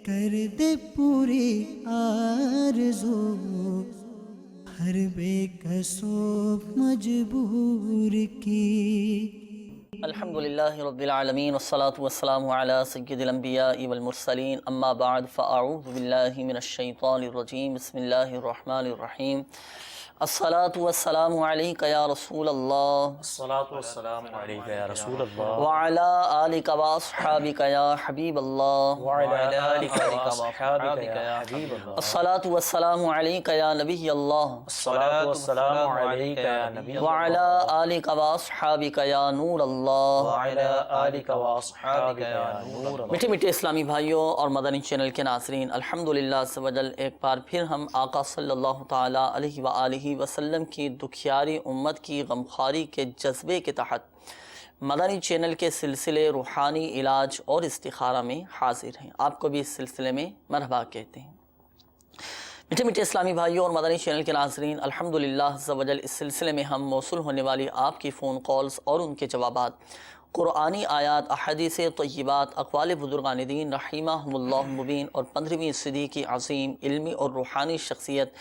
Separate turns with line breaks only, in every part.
کر دے پوری آرزو ہر بے کسو مجبور کی۔
الحمدللہ رب العالمین والصلاة والسلام علی سید الانبیاء والمرسلین، اما بعد فاعوذ باللہ من الشیطان الرجیم، بسم اللہ الرحمن الرحیم۔ الصلاة والسلام علیک یا رسول اللہ،
الصلاة والسلام علیک یا رسول اللہ،
وعلی آلک واصحابک یا حبیب اللہ،
وعلی آلک واصحابک یا حبیب اللہ،
الصلاة والسلام علیک یا نبی اللہ،
الصلاة والسلام علیک یا نبی اللہ،
وعلی آلک واصحابک یا نور اللہ،
وعلی آلک واصحابک یا نور اللہ۔
میٹھے میٹھے اسلامی بھائیوں اور مدنی چینل کے ناظرین، الحمدللہ عز و جل ایک بار پھر ہم آقا صلی اللہ تعالیٰ علیہ وآلہ وسلم کی دکھیاری امت کی غمخواری کے جذبے کے تحت مدنی چینل کے سلسلے روحانی علاج اور استخارہ میں حاضر ہیں۔ آپ کو بھی اس سلسلے میں مرحبا کہتے ہیں۔ میٹھے میٹھے اسلامی بھائیوں اور مدنی چینل کے ناظرین، الحمدللہ عز و جل اس سلسلے میں ہم موصول ہونے والی آپ کی فون کالز اور ان کے جوابات، قرآنی آیات، احادیث طیبات، اقوال بزرگان دین رحمہم اللہ مبین اور 15ویں صدی کی عظیم علمی اور روحانی شخصیت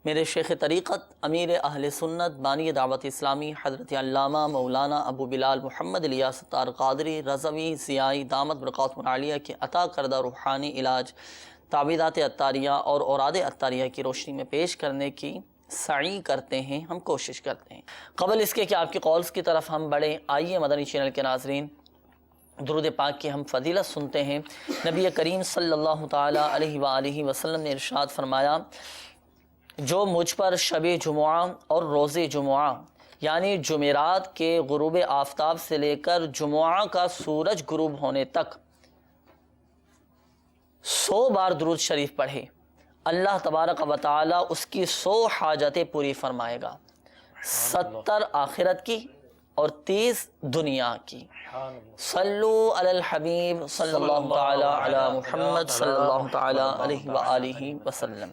میرے شیخ طریقت، امیر اہل سنت، بانی دعوت اسلامی، حضرت علامہ مولانا ابو بلال محمد الیاس ستار قادری رضوی ضیائی دامت برکاتہم العالیہ کے عطا کردہ روحانی علاج تعویذات عطاریہ اور اوراد عطاریہ کی روشنی میں پیش کرنے کی سعی کرتے ہیں، ہم کوشش کرتے ہیں۔ قبل اس کے کہ آپ کی کالز کی طرف ہم بڑھیں، آئیے مدنی چینل کے ناظرین درود پاک کی ہم فضیلت سنتے ہیں۔ نبی کریم صلی اللہ تعالیٰ علیہ وآلہ وسلم نے ارشاد فرمایا، جو مجھ پر شب جمعہ اور روز جمعہ یعنی جمعرات کے غروب آفتاب سے لے کر جمعہ کا سورج غروب ہونے تک 100 بار درود شریف پڑھے، اللہ تبارک و تعالی اس کی 100 حاجتیں پوری فرمائے گا، 70 آخرت کی اور 30 دنیا کی۔ صلو علی الحبیب صلی اللہ تعالی علی محمد صلی اللہ تعالی علیہ وآلہ وسلم۔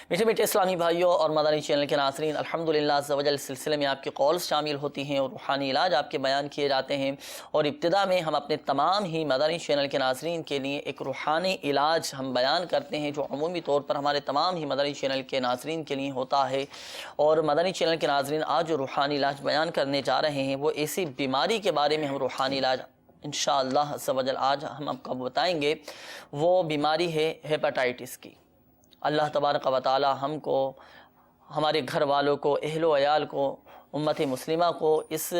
میٹھے میٹھے اسلامی بھائیوں اور مدنی چینل کے ناظرین، الحمدللہ عز و جل سلسلے میں آپ کی کالز شامل ہوتی ہیں اور روحانی علاج آپ کے بیان کیے جاتے ہیں، اور ابتدا میں ہم اپنے تمام ہی مدنی چینل کے ناظرین کے لیے ایک روحانی علاج ہم بیان کرتے ہیں جو عمومی طور پر ہمارے تمام ہی مدنی چینل کے ناظرین کے لیے ہوتا ہے۔ اور مدنی چینل کے ناظرین، آج جو روحانی علاج بیان کرنے جا رہے ہیں وہ ایسی بیماری کے بارے میں ہم روحانی علاج انشاءاللہ عز و جل آج ہم آپ کو بتائیں گے۔ وہ بیماری ہے ہیپاٹائٹس کی۔ اللہ تبارک و تعالی ہم کو، ہمارے گھر والوں کو، اہل و عیال کو، امت مسلمہ کو اس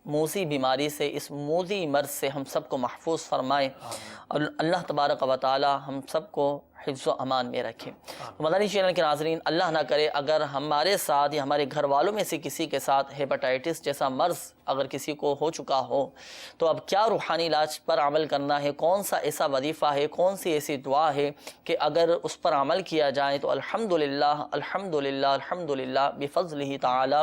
موذی بیماری سے، اس موذی مرض سے ہم سب کو محفوظ فرمائے، اور اللہ تبارک و تعالی ہم سب کو حفظ و امان میں رکھے۔ مدنی چینل کے ناظرین، اللہ نہ کرے اگر ہمارے ساتھ یا ہمارے گھر والوں میں سے کسی کے ساتھ ہیپاٹائٹس جیسا مرض اگر کسی کو ہو چکا ہو تو اب کیا روحانی علاج پر عمل کرنا ہے، کون سا ایسا وظیفہ ہے، کون سی ایسی دعا ہے کہ اگر اس پر عمل کیا جائے تو الحمدللہ الحمدللہ الحمدللہ بفضلہ تعالی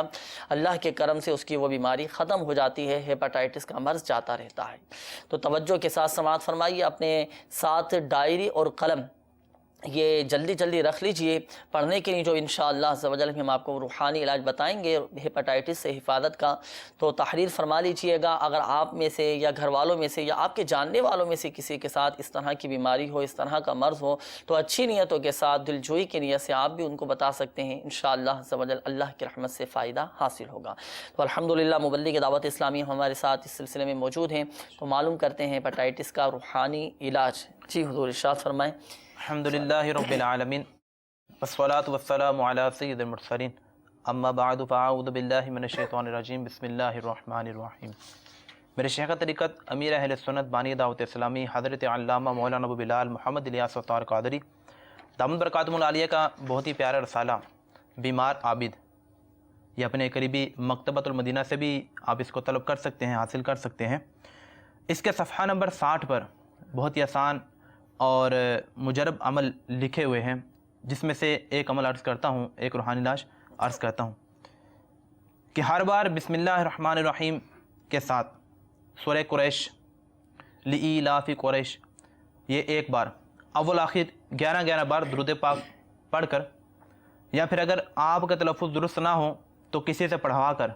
اللہ کے کرم سے اس کی وہ بیماری ختم ہو جاتی ہے، ہیپاٹائٹس کا مرض جاتا رہتا ہے۔ تو توجہ کے ساتھ سماعت فرمائیے، اپنے ساتھ ڈائری اور قلم یہ جلدی جلدی رکھ لیجئے پڑھنے کے لیے، جو انشاءاللہ عز و جل ہم آپ کو روحانی علاج بتائیں گے ہیپاٹائٹس سے حفاظت کا، تو تحریر فرما لیجئے گا۔ اگر آپ میں سے یا گھر والوں میں سے یا آپ کے جاننے والوں میں سے کسی کے ساتھ اس طرح کی بیماری ہو، اس طرح کا مرض ہو، تو اچھی نیتوں کے ساتھ، دلجوئی کی نیت سے آپ بھی ان کو بتا سکتے ہیں، انشاءاللہ عز و جل اللہ کی رحمت سے فائدہ حاصل ہوگا۔ تو الحمدللہ مبلغ دعوت اسلامی ہمارے ساتھ اس سلسلے میں موجود ہیں، تو معلوم کرتے ہیں ہیپاٹائٹس کا روحانی علاج۔ جی حضور ارشاد فرمائیں۔
الحمدللہ رب العالمین والصلاة والسلام علی سید المرسلین، اما بعد فاعوذ باللہ من الشیطان الرجیم، بسم اللہ الرحمن الرحیم۔ میرے شیخ طریقت، امیر اہل سنت، بانی دعوت اسلامی، حضرت علامہ مولانا ابو بلال محمد الیاس ستار قادری دامت برکاتہم العالیہ کا بہت ہی پیارا رسالہ بیمار عابد، یہ اپنے قریبی مکتبۃ المدینہ سے بھی آپ اس کو طلب کر سکتے ہیں، حاصل کر سکتے ہیں۔ اس کے صفحہ نمبر 60 پر بہت ہی آسان اور مجرب عمل لکھے ہوئے ہیں، جس میں سے ایک عمل عرض کرتا ہوں، ایک روحانی علاج عرض کرتا ہوں کہ ہر بار بسم اللہ الرحمن الرحیم کے ساتھ سورہ قریش، لإیلاف قریش، یہ ایک بار اول آخر 11 بار درود پاک پڑھ کر، یا پھر اگر آپ کا تلفظ درست نہ ہو تو کسی سے پڑھوا کر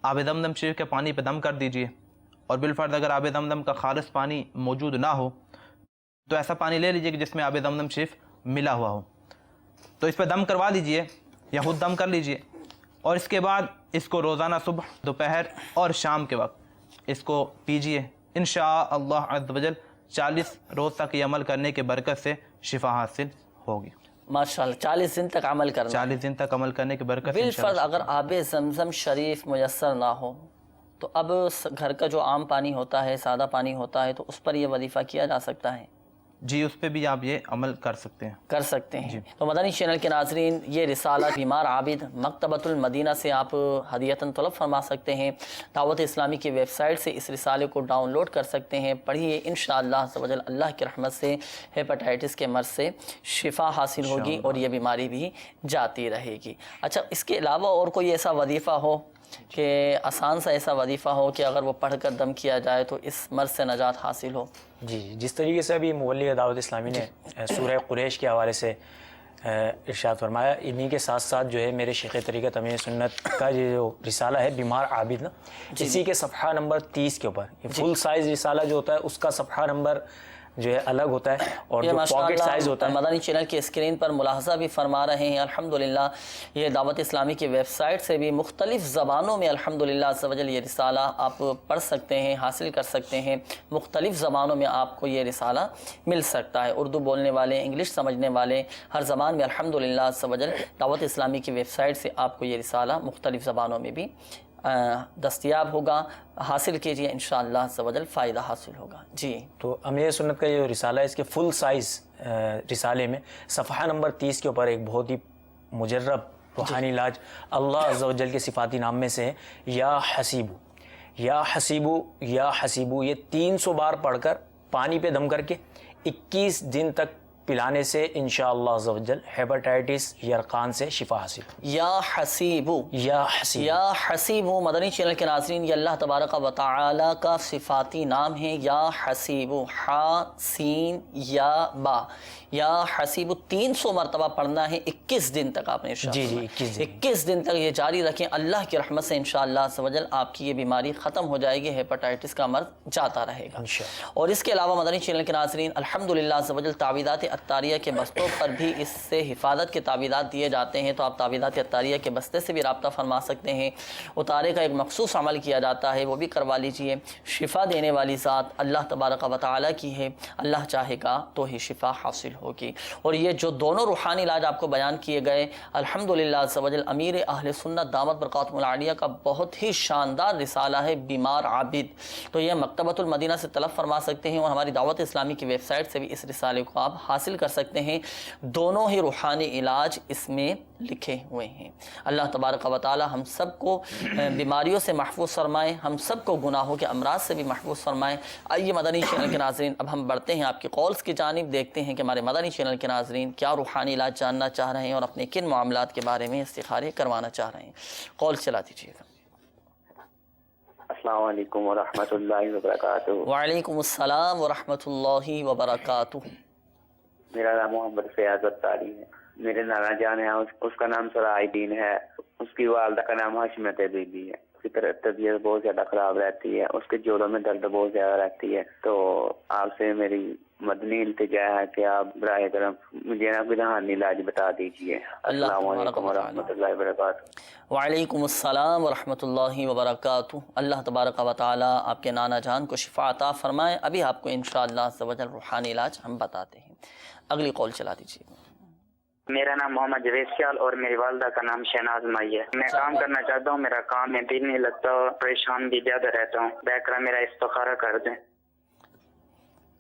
آب زمزم شریف کے پانی پہ دم کر دیجئے، اور بالفرض اگر آب زمزم کا خالص پانی موجود نہ ہو تو ایسا پانی لے لیجئے کہ جس میں آب زمزم شریف ملا ہوا ہو، تو اس پہ دم کروا دیجئے یا خود دم کر لیجئے، اور اس کے بعد اس کو روزانہ صبح، دوپہر اور شام کے وقت اس کو پیجئے۔ انشاءاللہ عز و جل 40 روز تک یہ عمل کرنے کے برکت سے شفا حاصل ہوگی۔
ماشاءاللہ 40 دن تک عمل کرنا،
40 دن تک عمل کرنے کی برکت سے
بالفرض اگر آب زمزم شریف میسر نہ ہو تو اب گھر کا جو عام پانی ہوتا ہے، سادہ پانی ہوتا ہے، تو اس پر یہ وظیفہ کیا جا سکتا ہے؟
جی، اس پہ بھی آپ یہ عمل کر سکتے ہیں۔
تو مدنی چینل کے ناظرین، یہ رسالہ بیمار عابد مکتبۃ المدینہ سے آپ ہدیتاً طلب فرما سکتے ہیں۔ دعوت اسلامی کی ویب سائٹ سے اس رسالے کو ڈاؤن لوڈ کر سکتے ہیں، پڑھیے، انشاءاللہ عز و جل اللہ کی رحمت سے ہیپاٹائٹس کے مرض سے شفا حاصل ہوگی اور یہ بیماری بھی جاتی رہے گی۔ اچھا، اس کے علاوہ اور کوئی ایسا وظیفہ ہو کہ آسان سا ایسا وظیفہ ہو کہ اگر وہ پڑھ کر دم کیا جائے تو اس مرض سے نجات حاصل ہو؟
جی، جس طریقے سے ابھی مبلغ دعوت اسلامی نے سورہ قریش کے حوالے سے ارشاد فرمایا، انہی کے ساتھ ساتھ جو ہے میرے شیخ طریقت امین سنت کا یہ جو رسالہ ہے بیمار عابد نا، اسی کے صفحہ نمبر 30 کے اوپر یہ فل سائز رسالہ جو ہوتا ہے اس کا صفحہ نمبر جو ہے الگ ہوتا ہے، اور جو پاکٹ سائز ہوتا ہے
مدنی چینل کے اسکرین پر ملاحظہ بھی فرما رہے ہیں۔ الحمدللہ یہ دعوت اسلامی کی ویب سائٹ سے بھی مختلف زبانوں میں الحمدللہ عز و جل یہ رسالہ آپ پڑھ سکتے ہیں، حاصل کر سکتے ہیں۔ مختلف زبانوں میں آپ کو یہ رسالہ مل سکتا ہے، اردو بولنے والے، انگلش سمجھنے والے، ہر زبان میں الحمدللہ عز و جل دعوت اسلامی کی ویب سائٹ سے آپ کو یہ رسالہ مختلف زبانوں میں بھی دستیاب ہوگا۔ حاصل کیجئے، انشاءاللہ عز و جل فائدہ حاصل ہوگا۔ جی،
تو امیر سنت کا جو رسالہ ہے اس کے فل سائز رسالے میں صفحہ نمبر 30 کے اوپر ایک بہت ہی مجرب روحانی علاج اللہ عز و جل کے صفاتی نام میں سے ہے، یا حسیبو، یا حسیبو، یا حسیبو، یہ 300 بار پڑھ کر پانی پہ دم کر کے 21 دن تک پلانے سے انشاءاللہ عز و جل ہیپاٹائٹس یرقان سے شفا حاصل۔
یا حسیبو،
یا حسیبو،
یا حسیبو، مدنی چینل کے ناظرین، یہ اللہ تبارک و تعالی کا صفاتی نام ہے، یا حسیبو، حا سین یا با، یا حسیبو 300 مرتبہ پڑھنا ہے 21 دن تک۔ آپ نے ارشاد
جی،
فرمایا
21
دن تک یہ جاری رکھیں، اللہ کی رحمت سے انشاءاللہ عز و جل آپ کی یہ بیماری ختم ہو جائے گی، ہیپاٹائٹس کا مرض جاتا رہے گا
انشاءاللہ۔
اور اس کے علاوہ مدنی چینل کے ناظرین، الحمدللہ عز و جل تعویذات عطاریہ کے بستوں پر بھی اس سے حفاظت کے تعویذات دیے جاتے ہیں، تو آپ تعویذات عطاریہ کے بستے سے بھی رابطہ فرما سکتے ہیں۔ اتارے کا ایک مخصوص عمل کیا جاتا ہے، وہ بھی کروا لیجئے۔ شفا دینے والی ذات اللہ تبارک و تعالی کی ہے، اللہ چاہے گا تو ہی شفا حاصل ہوگی۔ اور یہ جو دونوں روحانی علاج آپ کو بیان کیے گئے، الحمدللہ عز و جل امیر اہل سنت دامت برکاتہم العالیہ کا بہت ہی شاندار رسالہ ہے بیمار عابد، تو یہ مکتبۃ المدینہ سے طلب فرما سکتے ہیں، اور ہماری دعوت اسلامی کی ویب سائٹ سے بھی اس رسالے کو آپ حاصل کر سکتے ہیں۔ دونوں ہی روحانی علاج اس میں لکھے ہوئے ہیں۔ اللہ تبارک و تعالی ہم سب کو بیماریوں سے محفوظ فرمائے، ہم سب کو گناہوں کے امراض سے بھی محفوظ فرمائے۔ آئیے مدنی چینل کے ناظرین، اب ہم بڑھتے ہیں آپ کی کالز کی جانب، دیکھتے ہیں کہ ہمارے مدنی چینل کے ناظرین کیا روحانی علاج جاننا چاہ رہے ہیں اور اپنے کن معاملات کے بارے میں استخارے کروانا چاہ رہے ہیں۔ کال چلا دیجیے گا۔
السلام علیکم ورحمۃ اللہ وبرکاتہ۔
وعلیکم السلام ورحمۃ اللہ وبرکاتہ۔
میرا نام محمد فیاض اتاری ہے۔ میرے نانا جان ہیں، اس کا نام صلاح الدین ہے، اس کی والدہ کا نام حشمت بی بی ہے۔ اس کی طبیعت بہت زیادہ خراب رہتی ہے، اس کے جوڑوں میں درد بہت زیادہ رہتی ہے، تو آپ سے میری مدنی التجا ہے کہ آپ براہ کرم مجھے نا کوئی روحانی علاج بتا دیجیے۔ السلام علیکم ورحمۃ اللہ وبرکاتہ۔
وعلیکم السلام ورحمۃ اللہ وبرکاتہ۔ اللہ تبارک و تعالی آپ کے نانا جان کو شفا عطا فرمائے۔ ابھی آپ کو انشاءاللہ عز و جل روحانی علاج ہم بتاتے ہیں۔ اگلی کال چلا دیجیے۔
میرا نام محمد جوید خیال اور میری والدہ کا نام شہناز مائی ہے۔ میں کام کرنا چاہتا ہوں، میرا کام میں دل نہیں لگتا اور پریشان بھی زیادہ رہتا ہوں، بیکرا میرا استخارہ کر دیں۔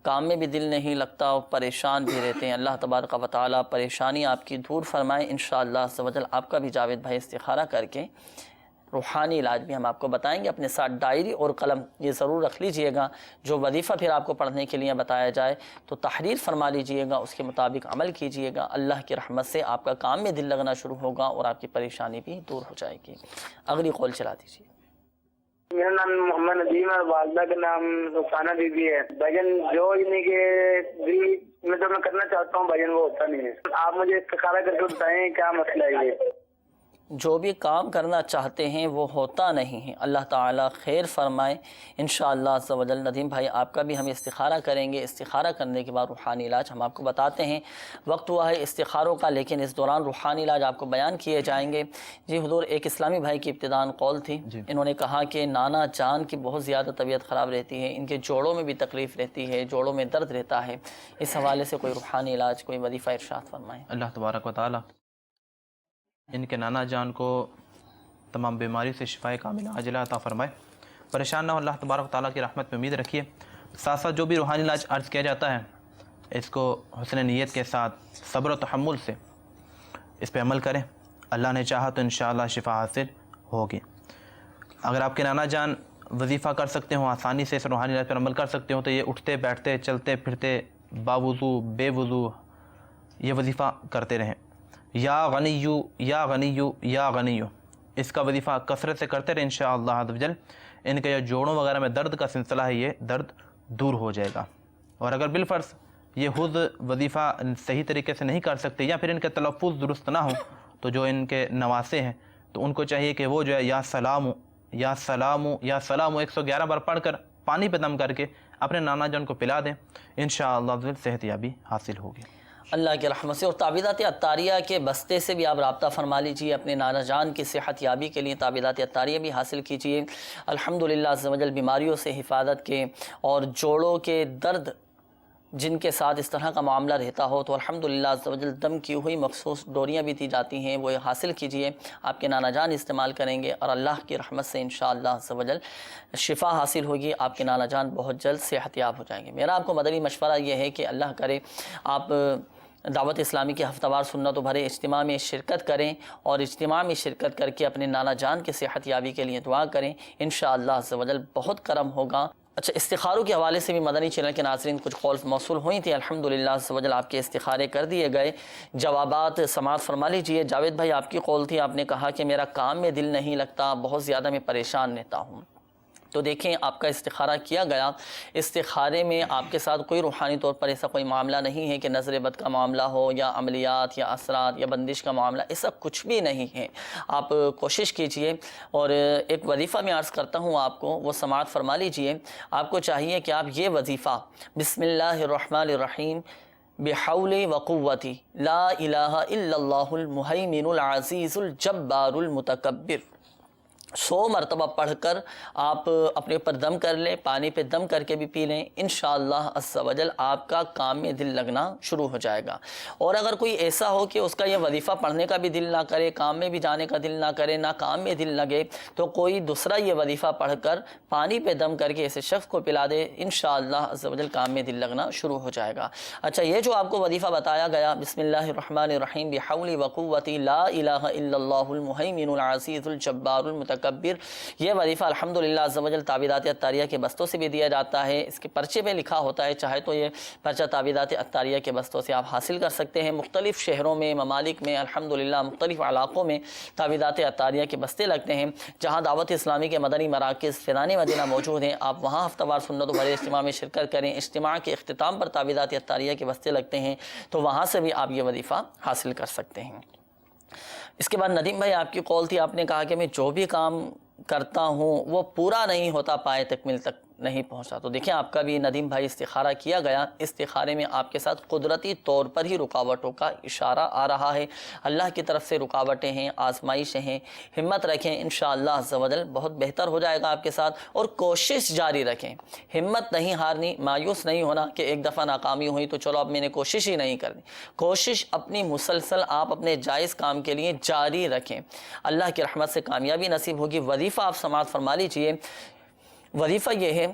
کام میں بھی دل نہیں لگتا اور پریشان بھی رہتے ہیں، اللہ تبارک و تعالی پریشانی آپ کی دور فرمائے انشاءاللہ عز و جل۔ آپ کا بھی جاوید بھائی استخارہ کر کے روحانی علاج بھی ہم آپ کو بتائیں گے۔ اپنے ساتھ ڈائری اور قلم یہ ضرور رکھ لیجئے گا، جو وظیفہ پھر آپ کو پڑھنے کے لیے بتایا جائے تو تحریر فرما لیجئے گا، اس کے مطابق عمل کیجئے گا۔ اللہ کی رحمت سے آپ کا کام میں دل لگنا شروع ہوگا اور آپ کی پریشانی بھی دور ہو جائے گی۔ اگلی کال چلا دیجیے۔
میرا نام محمد ندیم ہے، والدہ کا نام رخسانہ بی بی ہے۔ بھجن جو کہ دل میں تو میں کرنا چاہتا ہوں، بھجن وہ ہوتا نہیں ہے۔ آپ مجھے استخارہ کر کے بتائیں کیا مسئلہ ہے یہ۔
جو بھی کام کرنا چاہتے ہیں وہ ہوتا نہیں ہے۔ اللہ تعالیٰ خیر فرمائے انشاءاللہ عز و جل۔ ندیم بھائی آپ کا بھی ہم استخارہ کریں گے، استخارہ کرنے کے بعد روحانی علاج ہم آپ کو بتاتے ہیں۔ وقت ہوا ہے استخاروں کا، لیکن اس دوران روحانی علاج آپ کو بیان کیے جائیں گے۔ جی حضور، ایک اسلامی بھائی کی ابتداً قول تھی، انہوں نے کہا کہ نانا جان کی بہت زیادہ طبیعت خراب رہتی ہے، ان کے جوڑوں میں بھی تکلیف رہتی ہے، جوڑوں میں درد رہتا ہے، اس حوالے سے کوئی روحانی علاج، کوئی وظیفہ ارشاد فرمائیں۔
اللہ تبارک و تعالی ان کے نانا جان کو تمام بیماری سے شفائے کاملہ عاجلہ عطا فرمائے۔ پریشان نہ ہو، اللہ تبارک و تعالیٰ کی رحمت میں امید رکھیے۔ ساتھ ساتھ جو بھی روحانی علاج عرض کیا جاتا ہے، اس کو حسن نیت کے ساتھ صبر و تحمل سے اس پہ عمل کریں، اللہ نے چاہا تو انشاءاللہ شفا حاصل ہوگی۔ اگر آپ کے نانا جان وظیفہ کر سکتے ہوں، آسانی سے اس روحانی علاج پر عمل کر سکتے ہوں، تو یہ اٹھتے بیٹھتے چلتے پھرتے باوضو بے وضو یہ وظیفہ کرتے رہیں۔ یا غنیو یا غنیو یا غنیو، اس کا وظیفہ کثرت سے کرتے رہیں، انشاءاللہ عز و جل ان کے جوڑوں وغیرہ میں درد کا سلسلہ ہے، یہ درد دور ہو جائے گا۔ اور اگر بالفرض یہ خود وظیفہ صحیح طریقے سے نہیں کر سکتے یا پھر ان کے تلفظ درست نہ ہوں، تو جو ان کے نواسے ہیں تو ان کو چاہیے کہ وہ جو ہے یا سلامو یا سلامو یا سلامو 111 بار پڑھ کر پانی پہ دم کر کے اپنے نانا جان کو پلا دیں، انشاءاللہ عز و جل صحت یابی حاصل ہوگی
اللہ کی رحمت سے۔ اور تعویذات عطاریہ کے بستے سے بھی آپ رابطہ فرما لیجیے، اپنے نانا جان کی صحت یابی کے لیے تعویذات عطاریہ بھی حاصل کیجیے۔ الحمدللہ عز و جل بیماریوں سے حفاظت کے اور جوڑوں کے درد جن کے ساتھ اس طرح کا معاملہ رہتا ہو تو الحمدللہ عز و جل دم کی ہوئی مخصوص ڈوریاں بھی دی جاتی ہیں، وہ حاصل کیجیے، آپ کے نانا جان استعمال کریں گے اور اللہ کی رحمت سے انشاءاللہ عز و جل شفا حاصل ہوگی، آپ کے نانا جان بہت جلد صحت یاب ہو جائیں گے۔ میرا آپ کو مدنی مشورہ یہ ہے کہ اللہ کرے آپ دعوت اسلامی کے ہفتہ وار سنت و بھرے اجتماع میں شرکت کریں اور اجتماع میں شرکت کر کے اپنے نانا جان کی صحت یابی کے لیے دعا کریں، انشاءاللہ عز و جل بہت کرم ہوگا۔ اچھا، استخاروں کے حوالے سے بھی مدنی چینل کے ناظرین کچھ کالز موصول ہوئی تھیں، الحمدللہ عز و جل آپ کے استخارے کر دیے گئے، جوابات سماعت فرما لیجئے۔ جاوید بھائی آپ کی قول تھی، آپ نے کہا کہ میرا کام میں دل نہیں لگتا، بہت زیادہ میں پریشان رہتا ہوں۔ تو دیکھیں آپ کا استخارہ کیا گیا، استخارے میں آپ کے ساتھ کوئی روحانی طور پر ایسا کوئی معاملہ نہیں ہے کہ نظر بد کا معاملہ ہو یا عملیات یا اثرات یا بندش کا معاملہ، ایسا کچھ بھی نہیں ہے۔ آپ کوشش کیجئے اور ایک وظیفہ میں عرض کرتا ہوں آپ کو، وہ سماعت فرما لیجئے۔ آپ کو چاہیے کہ آپ یہ وظیفہ بسم اللہ الرحمن الرحیم بحول وقوتی لا الہ الا اللہ المہیمن العزیز الجبار المتکبر 100 مرتبہ پڑھ کر آپ اپنے اوپر دم کر لیں، پانی پہ دم کر کے بھی پی لیں، انشاءاللہ عز و جل آپ کا کام میں دل لگنا شروع ہو جائے گا۔ اور اگر کوئی ایسا ہو کہ اس کا یہ وظیفہ پڑھنے کا بھی دل نہ کرے، کام میں بھی جانے کا دل نہ کرے، نہ کام میں دل لگے، تو کوئی دوسرا یہ وظیفہ پڑھ کر پانی پہ دم کر کے ایسے شخص کو پلا دے، انشاءاللہ عز و جل کام میں دل لگنا شروع ہو جائے گا۔ اچھا، یہ جو آپ کو وظیفہ بتایا گیا بسم اللہ الرحمن الرحیم بحول وقوتی لا الہ الا اللہ المہیمن العزیز الجبار المتکبر، یہ وظیفہ الحمدللہ عز و جل تعویذات عطاریہ کے بستوں سے بھی دیا جاتا ہے، اس کے پرچے پہ لکھا ہوتا ہے، چاہے تو یہ پرچہ تعویذات عطاریہ کے بستوں سے آپ حاصل کر سکتے ہیں۔ مختلف شہروں میں، ممالک میں الحمدللہ مختلف علاقوں میں تعویذات عطاریہ کے بستے لگتے ہیں، جہاں دعوت اسلامی کے مدنی مراکز فیضان مدینہ موجود ہیں، آپ وہاں ہفتہ وار سنت و بھرے اجتماع میں شرکت کریں۔ اجتماع کے اختتام پر تعویذات عطاریہ کے بستے لگتے ہیں، تو وہاں سے بھی آپ یہ وظیفہ حاصل کر سکتے ہیں۔ اس کے بعد ندیم بھائی آپ کی قول تھی، آپ نے کہا کہ میں جو بھی کام کرتا ہوں وہ پورا نہیں ہوتا، پائے تکمیل تک نہیں پہنچا۔ تو دیکھیں آپ کا بھی ندیم بھائی استخارہ کیا گیا، استخارے میں آپ کے ساتھ قدرتی طور پر ہی رکاوٹوں کا اشارہ آ رہا ہے، اللہ کی طرف سے رکاوٹیں ہیں، آزمائشیں ہیں، ہمت رکھیں، انشاءاللہ عز و جل بہت بہتر ہو جائے گا آپ کے ساتھ، اور کوشش جاری رکھیں، ہمت نہیں ہارنی، مایوس نہیں ہونا کہ ایک دفعہ ناکامی ہوئی تو چلو اب میں نے کوشش ہی نہیں کرنی، کوشش اپنی مسلسل آپ اپنے جائز کام کے لیے جاری رکھیں، اللہ کی رحمت سے کامیابی نصیب ہوگی۔ وظیفہ آپ سماعت فرما لیجئے، وظیفہ یہ ہے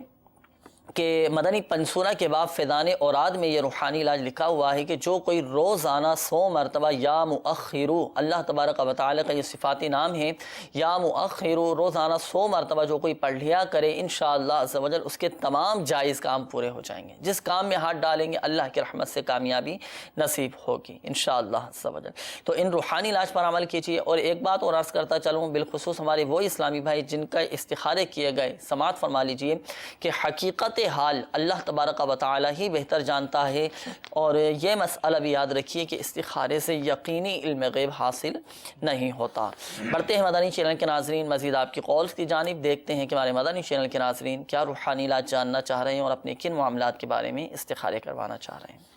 کہ مدنی پنصورہ کے باب فیضان اوراد میں یہ روحانی علاج لکھا ہوا ہے کہ جو کوئی روزانہ 100 مرتبہ یا مؤخرو، اللہ تبارک و تعالی کا یہ صفاتی نام ہے، یا مؤخرو، روزانہ 100 مرتبہ جو کوئی پڑھ لیا کرے، انشاءاللہ عز و جل اس کے تمام جائز کام پورے ہو جائیں گے، جس کام میں ہاتھ ڈالیں گے اللہ کی رحمت سے کامیابی نصیب ہوگی انشاءاللہ عز و جل۔ تو ان روحانی علاج پر عمل کیجیے۔ اور ایک بات اور عرض کرتا چلوں، بالخصوص ہمارے وہ اسلامی بھائی جن کا استخارے کیے گئے، سماعت فرما لیجیے کہ حقیقت حال اللہ تبارک و تعالی ہی بہتر جانتا ہے، اور یہ مسئلہ بھی یاد رکھیے کہ استخارے سے یقینی علم غیب حاصل نہیں ہوتا۔ بڑھتے ہیں مدنی چینل کے ناظرین مزید آپ کی قولز کی جانب، دیکھتے ہیں کہ ہمارے مدنی چینل کے ناظرین کیا روحانی علاج جاننا چاہ رہے ہیں اور اپنے کن معاملات کے بارے میں استخارے کروانا چاہ رہے ہیں۔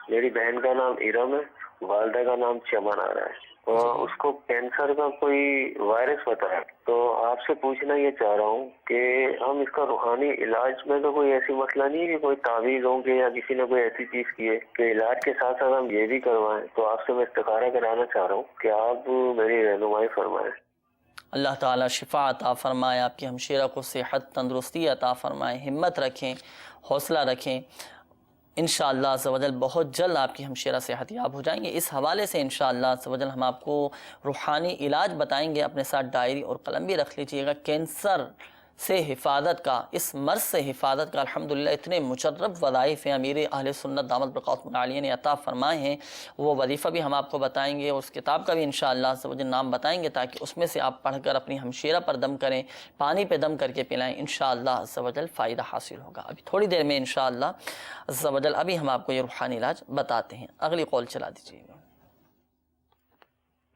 میری بہن کا نام ارم ہے، والدہ کا نام چمن آ رہا ہے، اس کو کینسر کا کوئی وائرس ہوتا ہے، تو آپ سے پوچھنا یہ چاہ رہا ہوں کہ ہم اس کا روحانی علاج میں تو کوئی ایسی مسئلہ نہیں ہے کہ کوئی تعویذ ہوں کہ یا کسی نے کوئی ایسی چیز کی ہے کہ علاج کے ساتھ ساتھ ہم یہ بھی کروائیں، تو آپ سے میں استخارہ کرانا چاہ رہا ہوں کہ آپ میری رہنمائی فرمائیں۔
اللہ تعالیٰ شفا عطا فرمائے، آپ کی ہمشیرہ کو صحت تندرستی عطا فرمائے، ہمت رکھیں، حوصلہ رکھیں، انشاءاللہ عز و جل بہت جلد آپ کی ہمشیرہ صحت یاب ہو جائیں گے۔ اس حوالے سے انشاءاللہ عز و جل ہم آپ کو روحانی علاج بتائیں گے، اپنے ساتھ ڈائری اور قلم بھی رکھ لیجئے گا۔ کینسر سے حفاظت کا، اس مرض سے حفاظت کا الحمدللہ اتنے مجرب وظائف ہیں امیر اہل سنت دامت برکاتہم العالیہ نے عطا فرمائے ہیں، وہ وظیفہ بھی ہم آپ کو بتائیں گے، اس کتاب کا بھی انشاءاللہ عز و جل نام بتائیں گے تاکہ اس میں سے آپ پڑھ کر اپنی ہمشیرہ پر دم کریں، پانی پہ دم کر کے پلائیں، انشاءاللہ عز و جل فائدہ حاصل ہوگا۔ ابھی تھوڑی دیر میں انشاءاللہ عز و جل ابھی ہم آپ کو یہ روحانی علاج بتاتے ہیں۔ اگلی قول چلا دیجیے گا۔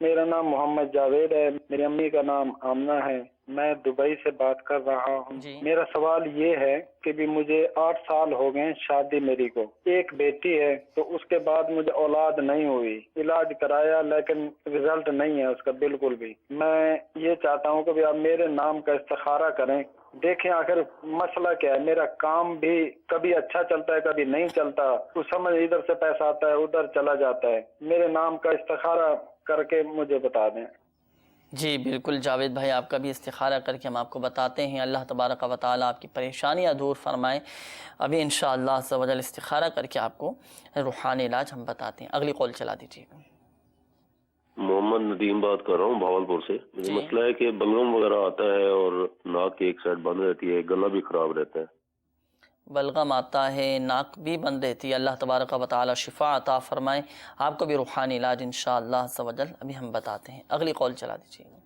میرا نام محمد جاوید ہے، میری امی کا نام آمنہ ہے، میں دبئی سے بات کر رہا ہوں۔
جی۔
میرا سوال یہ ہے کہ بھی مجھے 8 سال ہو گئے شادی میری کو، ایک بیٹی ہے، تو اس کے بعد مجھے اولاد نہیں ہوئی، علاج کرایا لیکن رزلٹ نہیں ہے اس کا بالکل بھی۔ میں یہ چاہتا ہوں کہ بھی آپ میرے نام کا استخارہ کریں، دیکھیں آخر مسئلہ کیا ہے۔ میرا کام بھی کبھی اچھا چلتا ہے کبھی نہیں چلتا، کچھ سمجھ ادھر سے پیسہ آتا ہے ادھر چلا جاتا ہے، میرے نام کا استخارہ کر کے مجھے بتا دیں۔
جی بالکل جاوید بھائی، آپ کا بھی استخارہ کر کے ہم آپ کو بتاتے ہیں۔ اللہ تبارک و تعالیٰ آپ کی پریشانیاں دور فرمائے۔ ابھی انشاءاللہ عز و جل استخارہ کر کے آپ کو روحانی علاج ہم بتاتے ہیں۔ اگلی قول چلا دیجیے گا۔
محمد ندیم بات کر رہا ہوں بھاولپور سے۔ مجھے
جی۔
مسئلہ ہے کہ بلغم وغیرہ آتا ہے اور ناک کی ایک سائڈ بند رہتی ہے، گلا بھی خراب رہتا ہے۔
بلغم آتا ہے، ناک بھی بند رہتی ہے، اللہ تبارک و تعالیٰ شفا عطا فرمائے۔ آپ کو بھی روحانی علاج انشاءاللہ عز و جل ابھی ہم بتاتے ہیں۔ اگلی قول چلا دیجیے گا۔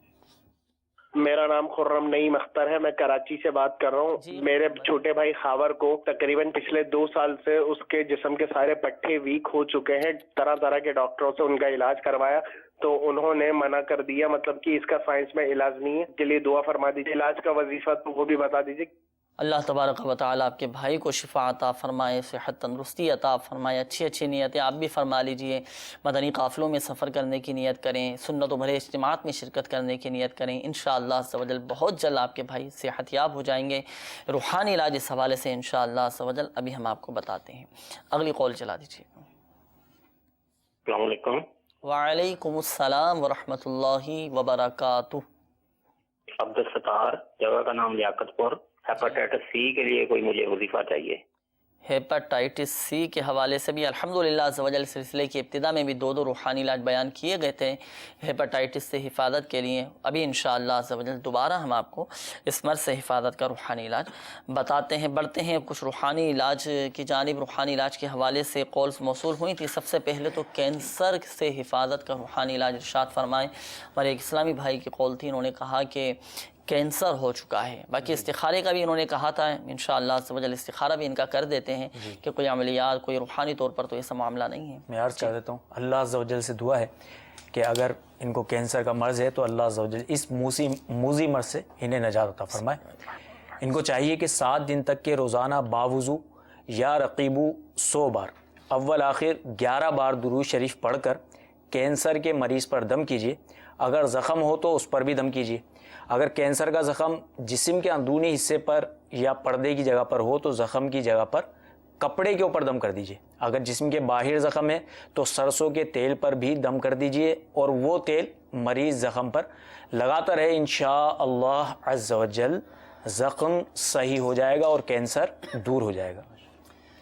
میرا نام خرم نعیم اختر ہے، میں کراچی سے بات کر رہا ہوں۔
جی۔
میرے چھوٹے بھائی خاور کو تقریباً پچھلے 2 سال سے اس کے جسم کے سارے پٹھے ویک ہو چکے ہیں، طرح طرح کے ڈاکٹروں سے ان کا علاج کروایا تو انہوں نے منع کر دیا، مطلب کہ اس کا سائنس میں علاج نہیں ہے، کے لیے دعا فرما دیجیے۔ علاج کا وظیفہ تو وہ بھی بتا دیجیے۔
اللہ تبارک و تعالیٰ آپ کے بھائی کو شفا عطا فرمائے، صحت تندرستی عطا فرمائے، اچھی نیتیں آپ بھی فرما لیجئے۔ مدنی قافلوں میں سفر کرنے کی نیت کریں، سنت و بھرے اجتماعات میں شرکت کرنے کی نیت کریں، انشاءاللہ عز و جل بہت جلد آپ کے بھائی صحت یاب ہو جائیں گے۔ روحانی علاج اس حوالے سے انشاءاللہ عز و جل ابھی ہم آپ کو بتاتے ہیں۔ اگلی قول چلا دیجیے۔
السلام علیکم۔
وعلیکم السلام ورحمۃ اللہ وبرکاتہ۔
عبدالستار، جگہ کا نام لیاقت پور۔ ہیپاٹائٹس سی کے لیے کوئی مجھے وظیفہ چاہیے۔
ہیپاٹائٹس سی کے حوالے سے بھی الحمدللہ عز و جل سلسلے کی ابتدا میں بھی 2 روحانی علاج بیان کیے گئے تھے ہیپاٹائٹس سے حفاظت کے لیے۔ ابھی انشاءاللہ عز و جل دوبارہ ہم آپ کو اس مرض سے حفاظت کا روحانی علاج بتاتے ہیں۔ بڑھتے ہیں کچھ روحانی علاج کی جانب۔ روحانی علاج کے حوالے سے قولز موصول ہوئی تھی۔ سب سے پہلے تو کینسر سے حفاظت کا روحانی علاج ارشاد فرمائے۔ ہمارے ایک اسلامی بھائی کی قول تھی، انہوں نے کہا کہ کینسر ہو چکا ہے۔ باقی استخارے کا بھی انہوں نے کہا تھا، انشاءاللہ عز و جل استخارہ بھی ان کا کر دیتے ہیں کہ کوئی عملیات، کوئی روحانی طور پر تو ایسا معاملہ نہیں ہے۔
میں عرض کر دیتا ہوں، اللہ عز و جل سے دعا ہے کہ اگر ان کو کینسر کا مرض ہے تو اللہ عز و جل اس موذی مرض سے انہیں نجات عطا فرمائے۔ ان کو چاہیے کہ 7 دن تک کے روزانہ باوضو یا رقیبو 100 بار اول آخر 11 بار درود شریف پڑھ کر کینسر کے مریض پر دم کیجیے۔ اگر زخم ہو تو اس پر بھی دم کیجیے۔ اگر کینسر کا زخم جسم کے اندرونی حصے پر یا پردے کی جگہ پر ہو تو زخم کی جگہ پر کپڑے کے اوپر دم کر دیجیے۔ اگر جسم کے باہر زخم ہے تو سرسوں کے تیل پر بھی دم کر دیجیے اور وہ تیل مریض زخم پر لگاتا رہے۔ انشاءاللہ عز و جل زخم صحیح ہو جائے گا اور کینسر دور ہو جائے گا۔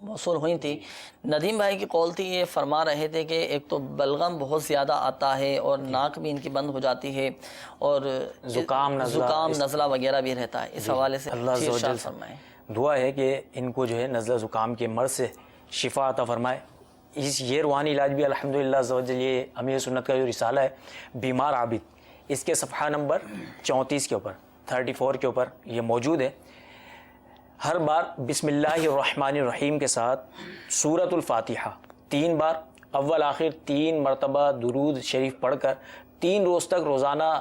موصول ہوئی تھی. ندیم بھائی کی قول تھی, یہ فرما رہے تھے کہ ایک تو بلغم بہت زیادہ آتا ہے اور ناک بھی ان کی بند ہو جاتی ہے اور زکام نزلہ وغیرہ بھی رہتا ہے. اس حوالے سے
اللہ عز و جل
فرمائیں.
دعا ہے کہ ان کو جو ہے نزلہ زکام کے مرض سے شفا عطا فرمائے. یہ روحانی علاج بھی الحمدللہ عز و جل یہ امیر سنت کا جو رسالہ ہے بیمار عابد, اس کے صفحہ نمبر 34 کے اوپر 34 کے اوپر یہ موجود ہے. ہر بار بسم اللہ الرحمن الرحیم کے ساتھ سورۃ الفاتحہ 3 بار اول آخر 3 مرتبہ درود شریف پڑھ کر 3 روز تک روزانہ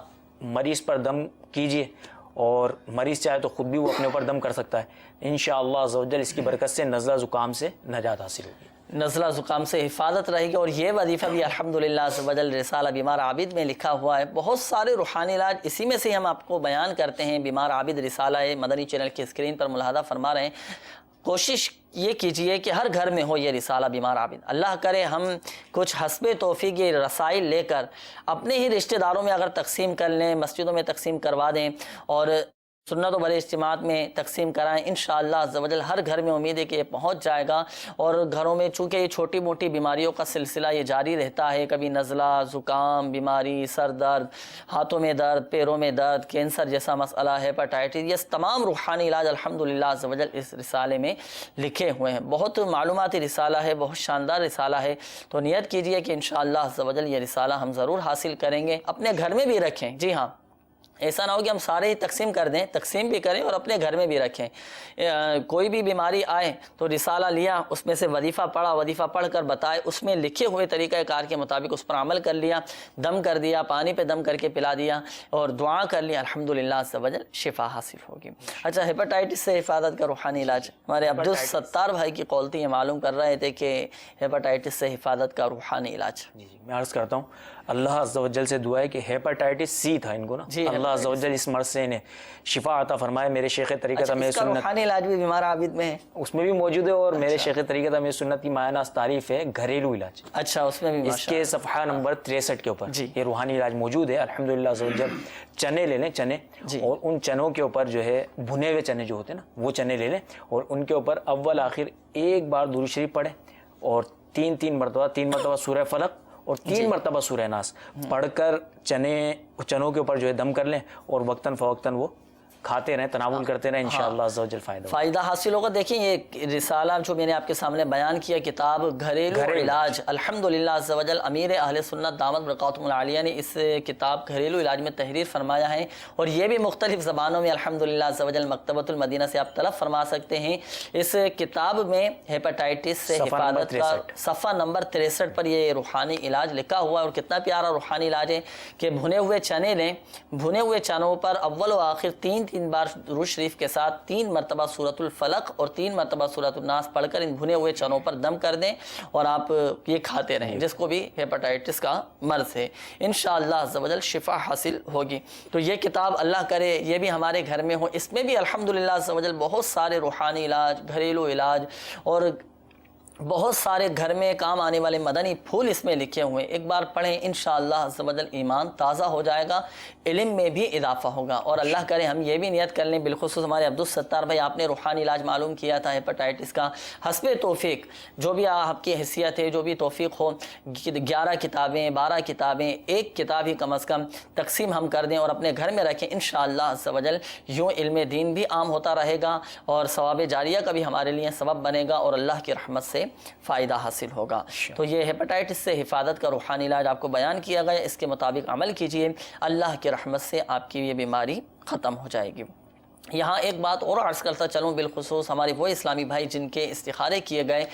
مریض پر دم کیجیے, اور مریض چاہے تو خود بھی وہ اپنے اوپر دم کر سکتا ہے. انشاءاللہ عز و جل اس کی برکت سے نزلہ زکام سے نجات حاصل ہوگی,
نزلہ زکام سے حفاظت رہے گی. اور یہ وظیفہ بھی الحمدللہ عز و جل رسالہ بیمار عابد میں لکھا ہوا ہے. بہت سارے روحانی علاج اسی میں سے ہم آپ کو بیان کرتے ہیں. بیمار عابد رسالہ ہے, مدنی چینل کی اسکرین پر ملاحظہ فرما رہے ہیں. کوشش یہ کیجئے کہ ہر گھر میں ہو یہ رسالہ بیمار عابد. اللہ کرے ہم کچھ حسب توفیق یہ رسائل لے کر اپنے ہی رشتہ داروں میں اگر تقسیم کر لیں, مسجدوں میں تقسیم کروا دیں اور سنت و بڑے اجتماعات میں تقسیم کرائیں, انشاءاللہ عز و جل ہر گھر میں امید ہے کہ یہ پہنچ جائے گا. اور گھروں میں چونکہ یہ چھوٹی موٹی بیماریوں کا سلسلہ یہ جاری رہتا ہے, کبھی نزلہ زکام بیماری, سر درد, ہاتھوں میں درد, پیروں میں درد, کینسر جیسا مسئلہ, ہیپاٹائٹس, یہ تمام روحانی علاج الحمدللہ عز و جل اس رسالے میں لکھے ہوئے ہیں. بہت معلوماتی رسالہ ہے, بہت شاندار رسالہ ہے. تو نیت کیجئے کہ انشاءاللہ عز و جل یہ رسالہ ہم ضرور حاصل کریں گے. اپنے گھر میں بھی رکھیں. جی ہاں, ایسا نہ ہو کہ ہم سارے ہی تقسیم کر دیں, تقسیم بھی کریں اور اپنے گھر میں بھی رکھیں. کوئی بھی بیماری آئے تو رسالہ لیا, اس میں سے وظیفہ پڑھا, وظیفہ پڑھ کر بتائے, اس میں لکھے ہوئے طریقہ کار کے مطابق اس پر عمل کر لیا, دم کر دیا, پانی پہ دم کر کے پلا دیا اور دعا کر لیا, الحمدللہ عز و جل شفا حاصل ہوگی. اچھا, ہیپاٹائٹس سے حفاظت کا روحانی علاج ہمارے عبدالستار بھائی کی قول تھی, یہ معلوم کر رہے تھے کہ ہیپاٹائٹس سے حفاظت کا روحانی علاج.
جی میں عرض کرتا ہوں, اللہ عز و جل سے دعا ہے کہ ہیپاٹائٹس سی تھا ان کو نا, اللہ عز و جل اس مرض سے انہیں شفا عطا فرمائے. میرے شیخ طریقت امیر سنت
روحانی علاج بھی بیمار عابد میں ہے,
اس میں بھی موجود ہے, اور میرے شیخ طریقت امیر سنت کی مایہ ناز تعریف ہے گھریلو علاج.
اچھا, اس میں بھی
اس کے صفحہ نمبر 63 کے اوپر یہ روحانی علاج موجود ہے الحمدللہ عز و جل. چنے لے لیں, چنے, اور ان چنوں کے اوپر جو ہے بھنے ہوئے چنے جو ہوتے ہیں نا, وہ چنے لے لیں اور ان کے اوپر اول آخر 1 بار درود شریف پڑھیں اور 3 مرتبہ سورہ فلق اور 3 مرتبہ سورہ ناس پڑھ کر چنوں کے اوپر جو ہے دم کر لیں, اور وقتاً فوقتاً وہ کھاتے رہیں, تناول کرتے رہیں, انشاءاللہ عز و جل فائدہ
حاصل ہوگا. دیکھیں یہ رسالہ جو میں نے آپ کے سامنے بیان کیا, کتاب گھریلو علاج, الحمدللہ عز و جل امیر اہل سنت دامت برکاتہم العالیہ نے اس کتاب گھریلو علاج میں تحریر فرمایا ہے, اور یہ بھی مختلف زبانوں میں الحمدللہ عز و جل مکتبۃ المدینہ سے آپ طلب فرما سکتے ہیں. اس کتاب میں ہیپاٹائٹس سے حفاظت کا صفحہ نمبر 63 پر یہ روحانی علاج لکھا ہوا ہے. اور کتنا پیارا روحانی علاج ہے کہ بھنے ہوئے چنے لیں, بھنے ہوئے چنوں پر اول و آخر 3 بار درود شریف کے ساتھ 3 مرتبہ سورۃ الفلق اور 3 مرتبہ سورۃ الناس پڑھ کر ان بھنے ہوئے چنوں پر دم کر دیں, اور آپ یہ کھاتے رہیں, جس کو بھی ہیپاٹائٹس کا مرض ہے, انشاءاللہ عز و جل شفا حاصل ہوگی. تو یہ کتاب اللہ کرے یہ بھی ہمارے گھر میں ہو. اس میں بھی الحمدللہ عز و جل بہت سارے روحانی علاج, گھریلو علاج اور بہت سارے گھر میں کام آنے والے مدنی پھول اس میں لکھے ہوئے. ایک بار پڑھیں, انشاءاللہ عز و جل ایمان تازہ ہو جائے گا, علم میں بھی اضافہ ہوگا. اور اللہ کرے ہم یہ بھی نیت کر لیں, بالخصوص ہمارے عبدالستار بھائی, آپ نے روحانی علاج معلوم کیا تھا ہیپاٹائٹس کا, حسب توفیق جو بھی آپ کی حیثیت ہے, جو بھی توفیق ہو, 11 کتابیں 12 کتابیں, 1 کتاب ہی کم از کم تقسیم ہم کر دیں اور اپنے گھر میں رکھیں. انشاءاللہ عز و جل یوں علم دین بھی عام ہوتا رہے گا, اور ثواب جاریہ کا بھی ہمارے لیے سبب بنے گا, اور اللہ کی رحمت سے فائدہ حاصل ہوگا. تو یہ ہیپاٹائٹس سے حفاظت کا روحانی علاج آپ کو بیان کیا گیا, اس کے مطابق عمل کیجئے, اللہ کی رحمت سے آپ کی یہ بیماری ختم ہو جائے گی. یہاں ایک بات اور عرض کرتا چلوں, بالخصوص ہمارے وہ اسلامی بھائی جن کے استخارے کیے گئے,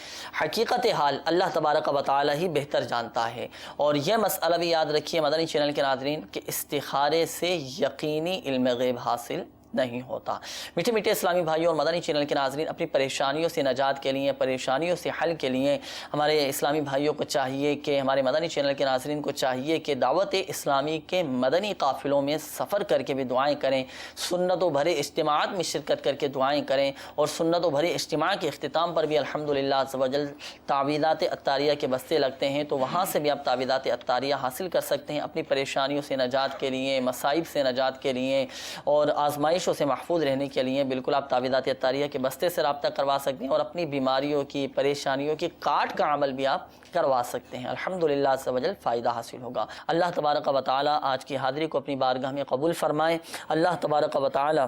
حقیقت حال اللہ تبارک و تعالی ہی بہتر جانتا ہے. اور یہ مسئلہ بھی یاد رکھیے مدنی چینل کے ناظرین کہ استخارے سے یقینی علم غیب حاصل نہیں ہوتا. میٹھے میٹھے اسلامی بھائیوں اور مدنی چینل کے ناظرین, اپنی پریشانیوں سے نجات کے لیے, پریشانیوں سے حل کے لیے ہمارے اسلامی بھائیوں کو چاہیے کہ, ہمارے مدنی چینل کے ناظرین کو چاہیے کہ دعوت اسلامی کے مدنی قافلوں میں سفر کر کے بھی دعائیں کریں, سنت و بھرے اجتماعات میں شرکت کر کے دعائیں کریں, اور سنت و بھرے اجتماع کے اختتام پر بھی الحمدللہ عز و جل تعویذات عطاریہ کے بستے لگتے ہیں, تو وہاں سے بھی آپ تعویذات عطاریہ حاصل کر سکتے ہیں اپنی پریشانیوں سے نجات کے لیے, مصائب سے نجات کے لیے, اور آزمائش آزمائشوں سے محفوظ رہنے کے لیے بالکل آپ تعویذات اطاریہ کے بستے سے رابطہ کروا سکتے ہیں اور اپنی بیماریوں کی پریشانیوں کی کاٹ کا عمل بھی آپ کروا سکتے ہیں. الحمدللہ عز و جل فائدہ حاصل ہوگا. اللہ تبارک و تعالی آج کی حاضری کو اپنی بارگاہ میں قبول فرمائے. اللہ تبارک و تعالی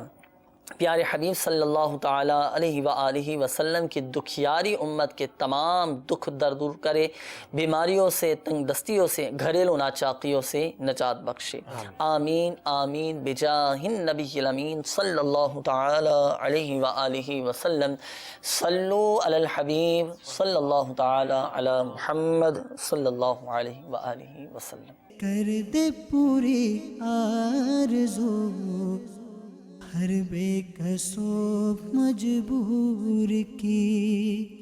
پیارے حبیب صلی اللہ تعالی علیہ وآلہ وسلم کی دکھیاری امت کے تمام دکھ دور کرے, بیماریوں سے, تنگ دستیوں سے, گھریلو ناچاقیوں سے نجات بخشے. آمین آمین بجاہ النبی الامین صلی اللہ تعالی علیہ وآلہ وسلم. صلو علی الحبیب صلی اللہ تعالی علی محمد صلی اللہ علیہ وآلہ وسلم.
کر دے پوری آرزو ہر بے کسو مجبور کی.